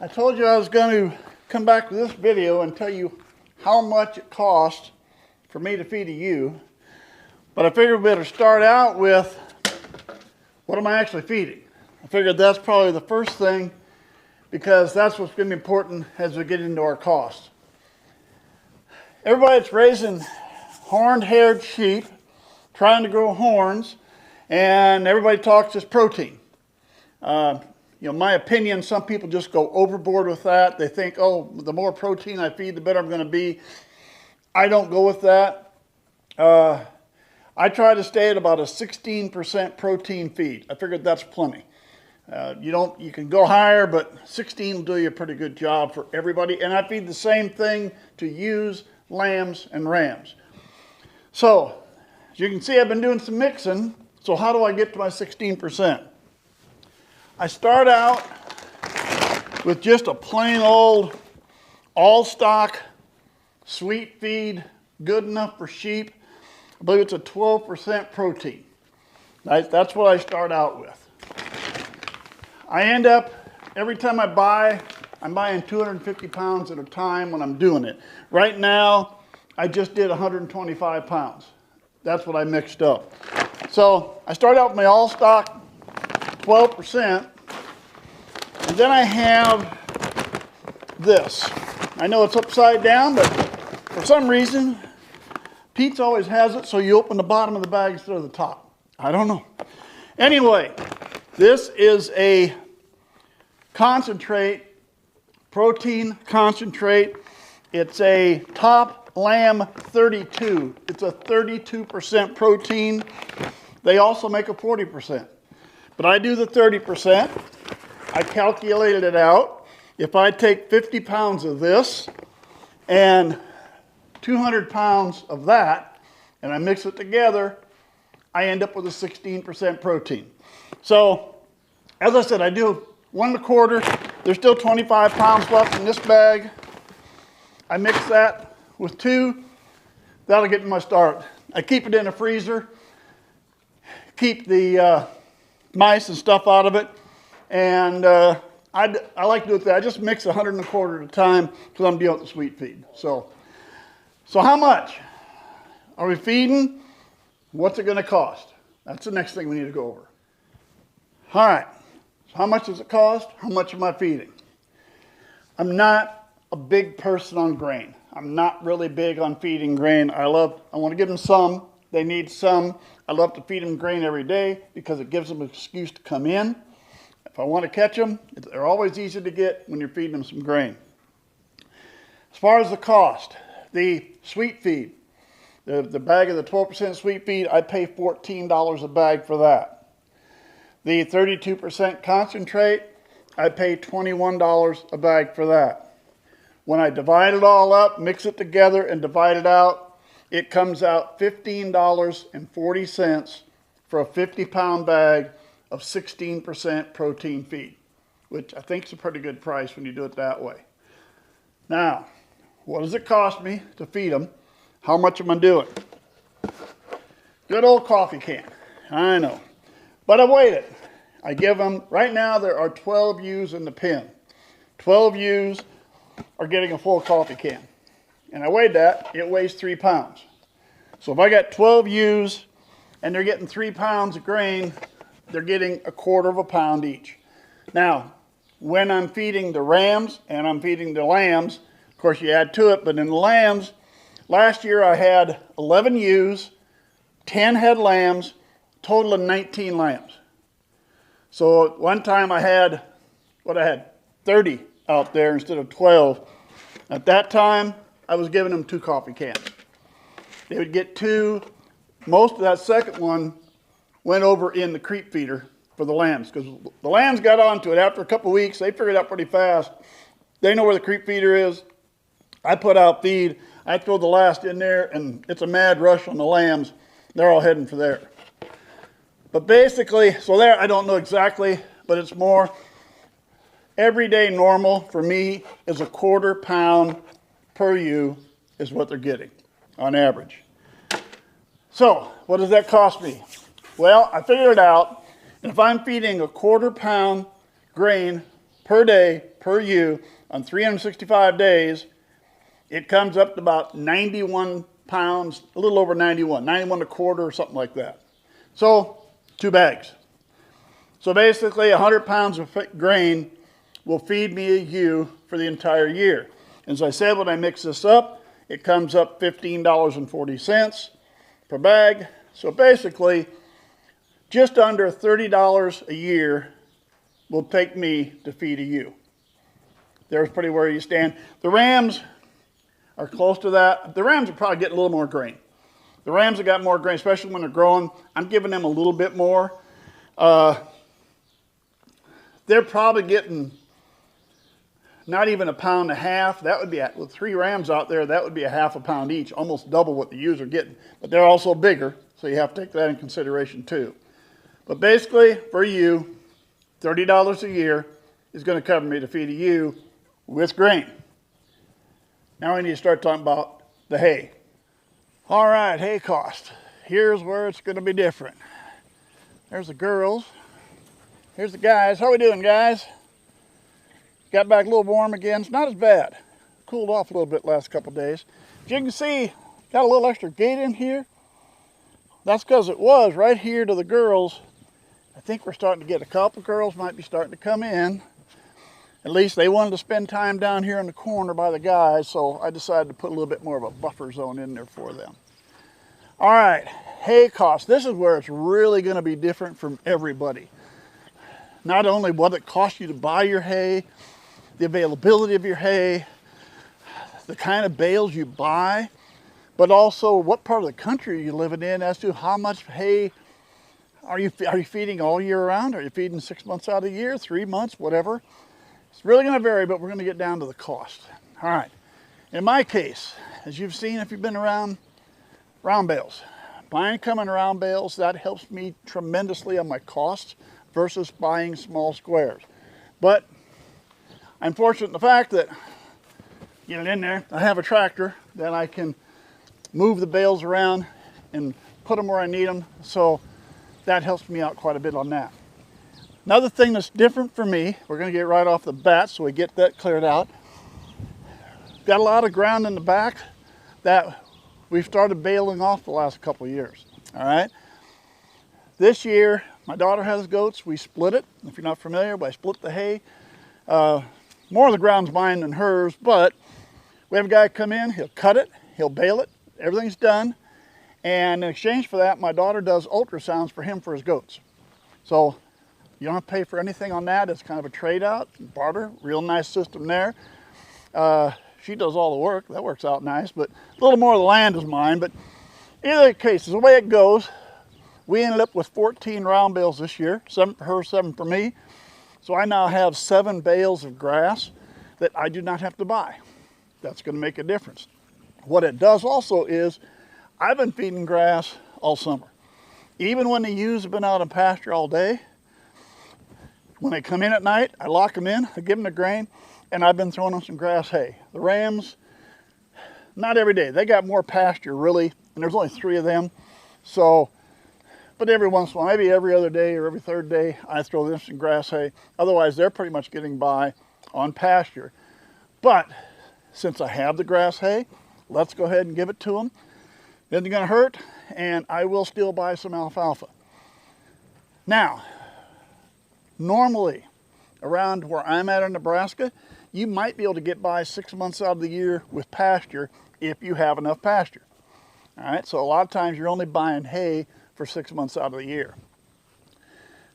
I told you I was going to come back with this video and tell you how much it costs for me to feed a ewe, but I figured we better start out with what am I actually feeding. I figured that's probably the first thing because that's what's going to be important as we get into our costs. Everybody that's raising horned-haired sheep, trying to grow horns, and everybody talks just protein. My opinion, some people just go overboard with that. They think, oh, the more protein I feed, the better I'm going to be. I don't go with that. I try to stay at about a 16% protein feed. I figured that's plenty. You can go higher, but 16 will do you a pretty good job for everybody. And I feed the same thing to ewes, lambs, and rams. So, as you can see, I've been doing some mixing. So how do I get to my 16%? I start out with just a plain old all-stock sweet feed, good enough for sheep. I believe it's a 12% protein. That's what I start out with. I end up, every time I buy, I'm buying 250 pounds at a time when I'm doing it. Right now, I just did 125 pounds. That's what I mixed up. So I start out with my all-stock 12%, and then I have this. I know it's upside down, but for some reason, Pete's always has it, so you open the bottom of the bag instead of the top. I don't know. Anyway, this is a concentrate, protein concentrate. It's a Top Lamb 32. It's a 32% protein. They also make a 40%. But I do the 30%. I calculated it out. If I take 50 pounds of this and 200 pounds of that, and I mix it together, I end up with a 16% protein. So, as I said, I do 1 1/4. There's still 25 pounds left in this bag. I mix that with 2. That'll get me my start. I keep it in a freezer. Keep the mice and stuff out of it. And I like to do it that. I just mix 100 1/4 at a time because I'm dealing with the sweet feed. So how much are we feeding? What's it going to cost? That's the next thing we need to go over. All right. So how much does it cost? How much am I feeding? I'm not a big person on grain. I'm not really big on feeding grain. I want to give them some. They need some. I love to feed them grain every day because it gives them an excuse to come in. If I want to catch them, they're always easy to get when you're feeding them some grain. As far as the cost, the sweet feed, the bag of the 12% sweet feed, I pay $14 a bag for that. The 32% concentrate, I pay $21 a bag for that. When I divide it all up, mix it together and divide it out, it comes out $15.40 for a 50-pound bag of 16% protein feed, which I think is a pretty good price when you do it that way. Now, what does it cost me to feed them? How much am I doing? Good old coffee can. I know. But I weighed it. I give them, right now there are 12 ewes in the pen. 12 ewes are getting a full coffee can. And I weighed that, it weighs 3 pounds. So if I got 12 ewes and they're getting 3 pounds of grain, they're getting 1/4 pound each. Now, when I'm feeding the rams and I'm feeding the lambs, of course you add to it, but in the lambs, last year I had 11 ewes, 10 head lambs, total of 19 lambs. So at one time I had 30 out there instead of 12. At that time, I was giving them 2 coffee cans. They would get 2. Most of that second one went over in the creep feeder for the lambs because the lambs got onto it after a couple of weeks. They figured out pretty fast. They know where the creep feeder is. I put out feed. I throw the last in there, and it's a mad rush on the lambs. They're all heading for there. But basically, so there, I don't know exactly, but it's more everyday normal for me is 1/4 pound per ewe is what they're getting on average. So what does that cost me? Well, I figured it out. If I'm feeding 1/4 pound grain per day per ewe on 365 days, it comes up to about 91 pounds, a little over 91 and a quarter or something like that. So 2 bags. So basically 100 pounds of grain will feed me a ewe for the entire year. As I said, when I mix this up, it comes up $15.40 per bag. So basically, just under $30 a year will take me to feed a ewe. There's pretty where you stand. The rams are close to that. The rams will probably get a little more grain. The rams have got more grain, especially when they're growing. I'm giving them a little bit more. They're probably getting not even a pound and a half. That would be, with 3 rams out there, that would be a half a pound each, almost double what the ewes are getting. But they're also bigger, so you have to take that in consideration too. But basically, for a ewe, $30 a year is going to cover me to feed a ewe with grain. Now we need to start talking about the hay. All right, hay cost. Here's where it's going to be different. There's the girls. Here's the guys. How we doing, guys? Got back a little warm again. It's not as bad. Cooled off a little bit last couple of days. As you can see, got a little extra gate in here. That's because it was right here to the girls. I think we're starting to get a couple girls might be starting to come in. At least they wanted to spend time down here in the corner by the guys, so I decided to put a little bit more of a buffer zone in there for them. All right, hay cost. This is where it's really going to be different from everybody. Not only what it costs you to buy your hay, the availability of your hay, the kind of bales you buy, but also what part of the country you're living in as to how much hay are you feeding all year round? Are you feeding 6 months out of the year, 3 months, whatever? It's really going to vary, but we're going to get down to the cost. All right. In my case, as you've seen if you've been around round bales, buying coming round bales, that helps me tremendously on my costs versus buying small squares. But I'm fortunate in the fact that, get it in there, I have a tractor that I can move the bales around and put them where I need them. So that helps me out quite a bit on that. Another thing that's different for me, we're going to get right off the bat so we get that cleared out. Got a lot of ground in the back that we've started baling off the last couple of years. All right. This year, my daughter has goats. We split it. If you're not familiar, I split the hay. More of the ground's mine than hers, but we have a guy come in, he'll cut it, he'll bale it, everything's done. And in exchange for that, my daughter does ultrasounds for him for his goats. So you don't have to pay for anything on that. It's kind of a trade out, barter, real nice system there. She does all the work, that works out nice, but a little more of the land is mine. But in either case, the way it goes, we ended up with 14 round bales this year, 7 for her, 7 for me. So I now have 7 bales of grass that I do not have to buy. That's going to make a difference. What it does also is I've been feeding grass all summer. Even when the ewes have been out in pasture all day, when they come in at night, I lock them in, I give them the grain, and I've been throwing them some grass hay. The rams, not every day. They got more pasture really, and there's only 3 of them. So, but every once in a while, maybe every other day or every 3rd day, I throw them some grass hay. Otherwise, they're pretty much getting by on pasture. But since I have the grass hay, let's go ahead and give it to them. Isn't going to hurt, and I will still buy some alfalfa. Now, normally, around where I'm at in Nebraska, you might be able to get by 6 months out of the year with pasture if you have enough pasture. All right, so a lot of times you're only buying hay for 6 months out of the year.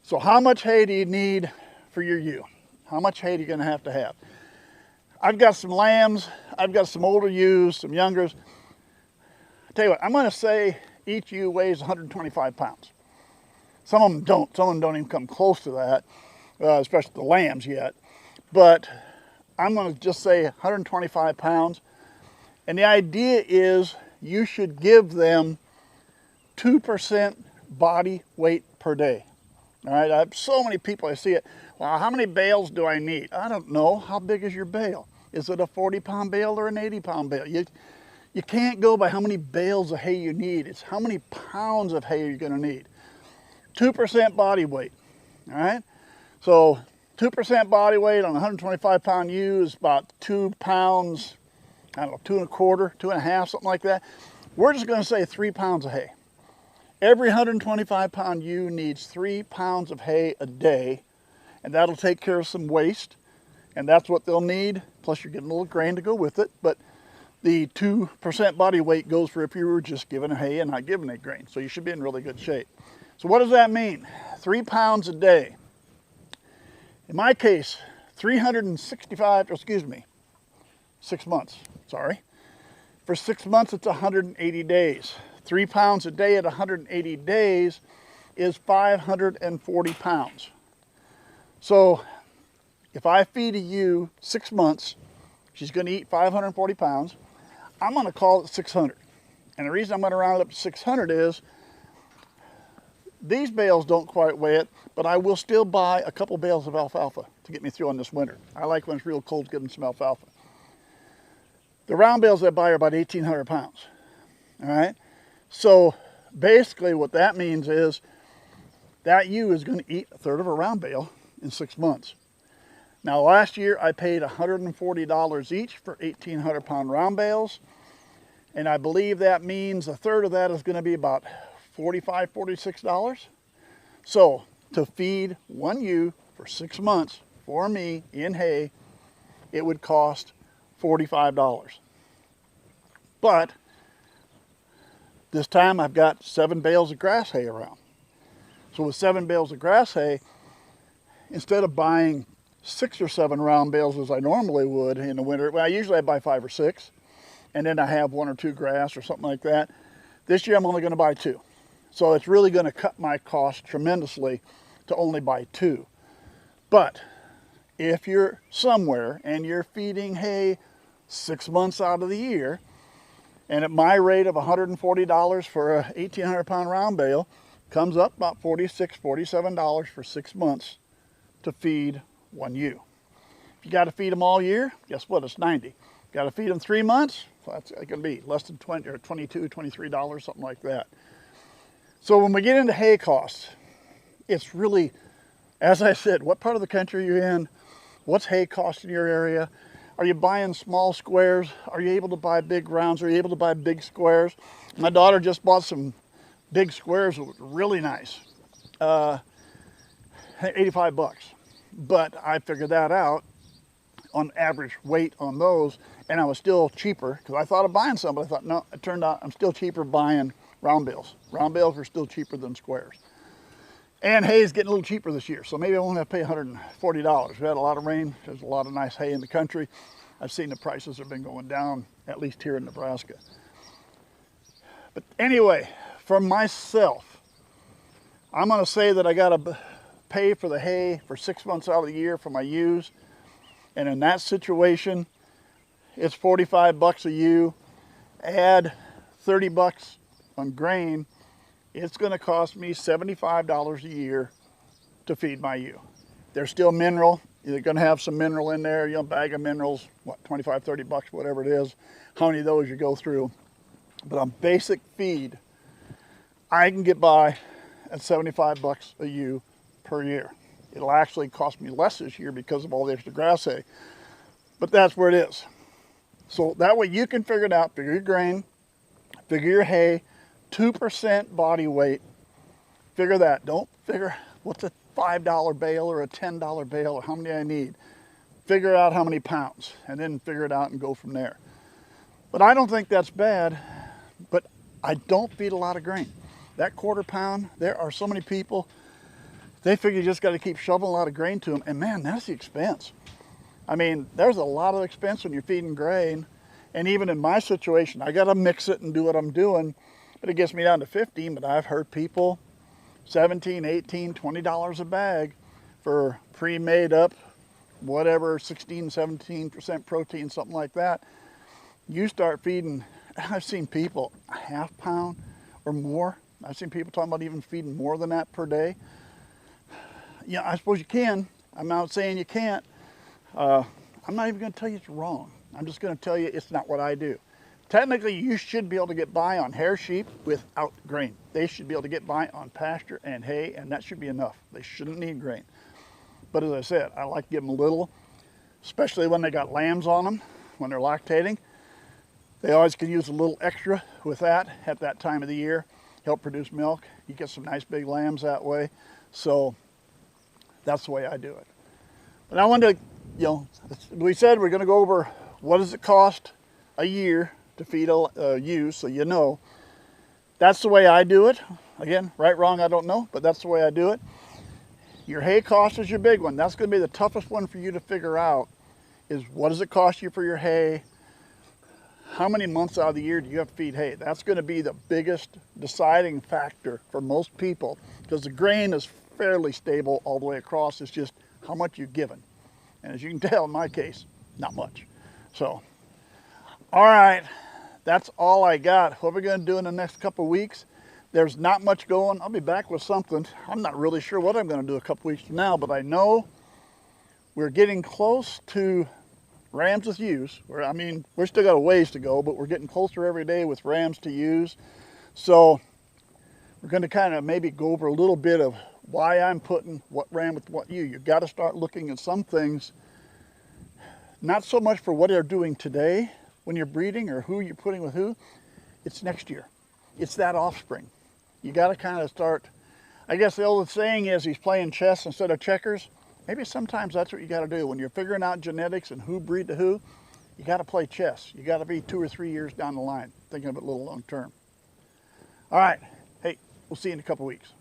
So how much hay do you need for your ewe? How much hay are you going to have? I've got some lambs, I've got some older ewes, some youngers. I tell you what, I'm going to say each ewe weighs 125 pounds. Some of them don't even come close to that, especially the lambs yet. But I'm going to just say 125 pounds. And the idea is you should give them 2% body weight per day. All right, I have so many people, I see it. Well, how many bales do I need? I don't know. How big is your bale? Is it a 40-pound bale or an 80-pound bale? You can't go by how many bales of hay you need. It's how many pounds of hay you're going to need. 2% body weight. All right, so 2% body weight on a 125 pound ewe is about 2 pounds, I don't know, 2 1/4, 2 1/2, something like that. We're just going to say 3 pounds of hay. Every 125 pound ewe needs 3 pounds of hay a day, and that'll take care of some waste, and that's what they'll need. Plus you're getting a little grain to go with it, but the 2% body weight goes for if you were just giving hay and not giving it grain. So you should be in really good shape. So what does that mean? 3 pounds a day. In my case, 6 months, sorry. For 6 months, it's 180 days. 3 pounds a day at 180 days is 540 pounds. So if I feed a ewe 6 months, she's going to eat 540 pounds. I'm going to call it 600. And the reason I'm going to round it up to 600 is these bales don't quite weigh it, but I will still buy a couple bales of alfalfa to get me through on this winter. I like when it's real cold, give them some alfalfa. The round bales I buy are about 1,800 pounds. All right. So basically what that means is that ewe is going to eat 1/3 of a round bale in 6 months. Now last year I paid $140 each for 1,800 pound round bales. And I believe that means 1/3 of that is going to be about $45, $46. So to feed one ewe for 6 months for me in hay, it would cost $45. But this time I've got 7 bales of grass hay around. So with 7 bales of grass hay, instead of buying 6 or 7 round bales as I normally would in the winter, well, usually I buy 5 or 6, and then I have 1 or 2 grass or something like that. This year I'm only going to buy 2. So it's really going to cut my cost tremendously to only buy 2. But if you're somewhere and you're feeding hay 6 months out of the year, and at my rate of $140 for a 1,800 pound round bale, comes up about $46, $47 for 6 months to feed one ewe. If you got to feed them all year, guess what? It's $90. Got to feed them 3 months, so that's going to be less than $20 or $22, $23, something like that. So when we get into hay costs, it's really, as I said, what part of the country are you in? What's hay cost in your area? Are you buying small squares? Are you able to buy big rounds? Are you able to buy big squares? My daughter just bought some big squares that look really nice. 85 bucks. But I figured that out on average weight on those, and I was still cheaper because I thought of buying some, but I thought, no, it turned out I'm still cheaper buying round bales. Round bales are still cheaper than squares. And hay is getting a little cheaper this year, so maybe I won't have to pay $140. We had a lot of rain. There's a lot of nice hay in the country. I've seen the prices have been going down, at least here in Nebraska. But anyway, for myself, I'm going to say that I got to pay for the hay for 6 months out of the year for my ewes. And in that situation, it's 45 bucks a ewe. Add 30 bucks on grain, it's going to cost me $75 a year to feed my ewe. They're still mineral. You're going to have some mineral in there, you know, bag of minerals, what, 25, 30 bucks, whatever it is, how many of those you go through. But on basic feed, I can get by at 75 bucks a ewe per year. It'll actually cost me less this year because of all the extra grass hay, but that's where it is. So that way you can figure it out, figure your grain, figure your hay, 2% body weight, figure that. Don't figure what's a $5 bale or a $10 bale or how many I need. Figure out how many pounds and then figure it out and go from there. But I don't think that's bad, but I don't feed a lot of grain. That 1/4 pound, there are so many people, they figure you just got to keep shoveling a lot of grain to them, and man, that's the expense. I mean, there's a lot of expense when you're feeding grain, and even in my situation, I got to mix it and do what I'm doing, but it gets me down to 15, but I've heard people $17, $18, $20 a bag for pre-made up, whatever, 16, 17% protein, something like that. You start feeding, I've seen people a 1/2 pound or more. I've seen people talking about even feeding more than that per day. Yeah, I suppose you can. I'm not saying you can't. I'm not even going to tell you it's wrong. I'm just going to tell you it's not what I do. Technically, you should be able to get by on hair sheep without grain. They should be able to get by on pasture and hay, and that should be enough. They shouldn't need grain. But as I said, I like to give them a little, especially when they got lambs on them, when they're lactating. They always can use a little extra with that at that time of the year, help produce milk. You get some nice big lambs that way. So that's the way I do it. But I wanted to, we said we're going to go over what does it cost a year to feed ewes, so you know. That's the way I do it. Again, right, wrong, I don't know, but that's the way I do it. Your hay cost is your big one. That's going to be the toughest one for you to figure out, is what does it cost you for your hay? How many months out of the year do you have to feed hay? That's going to be the biggest deciding factor for most people, because the grain is fairly stable all the way across. It's just how much you've given. And as you can tell in my case, not much. So, all right, that's all I got. What we're going to do in the next couple of weeks, there's not much going. I'll be back with something. I'm not really sure what I'm going to do a couple weeks from now, but I know we're getting close to rams with ewes. We're still got a ways to go, but we're getting closer every day with rams to ewes. So we're going to kind of maybe go over a little bit of why I'm putting what ram with what ewe. You've got to start looking at some things, not so much for what they're doing today when you're breeding or who you're putting with who. It's next year. It's that offspring. You got to kind of start, I guess the old saying is he's playing chess instead of checkers. Maybe sometimes that's what you got to do. When you're figuring out genetics and who breed to who, you got to play chess. You got to be 2 or 3 years down the line, thinking of it a little long term. All right. Hey, we'll see you in a couple weeks.